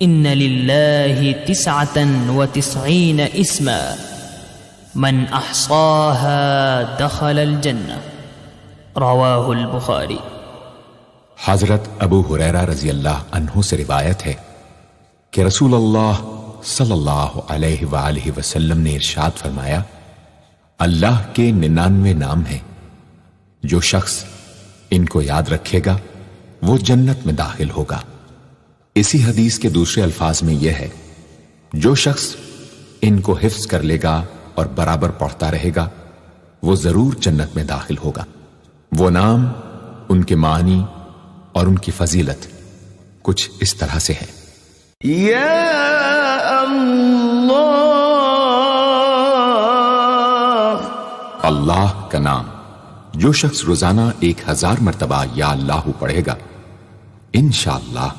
ان للہ 99 اسما من احصاها دخل الجنہ، رواہ البخاری۔ حضرت ابو ہریرہ رضی اللہ عنہ سے روایت ہے کہ رسول اللہ صلی اللہ علیہ وآلہ وسلم نے ارشاد فرمایا، اللہ کے 99 نام ہیں، جو شخص ان کو یاد رکھے گا وہ جنت میں داخل ہوگا۔ اسی حدیث کے دوسرے الفاظ میں یہ ہے، جو شخص ان کو حفظ کر لے گا اور برابر پڑھتا رہے گا وہ ضرور جنت میں داخل ہوگا۔ وہ نام، ان کے معنی اور ان کی فضیلت کچھ اس طرح سے ہے: یا اللہ، اللہ کا نام جو شخص روزانہ 1000 مرتبہ یا اللہ پڑھے گا، انشاءاللہ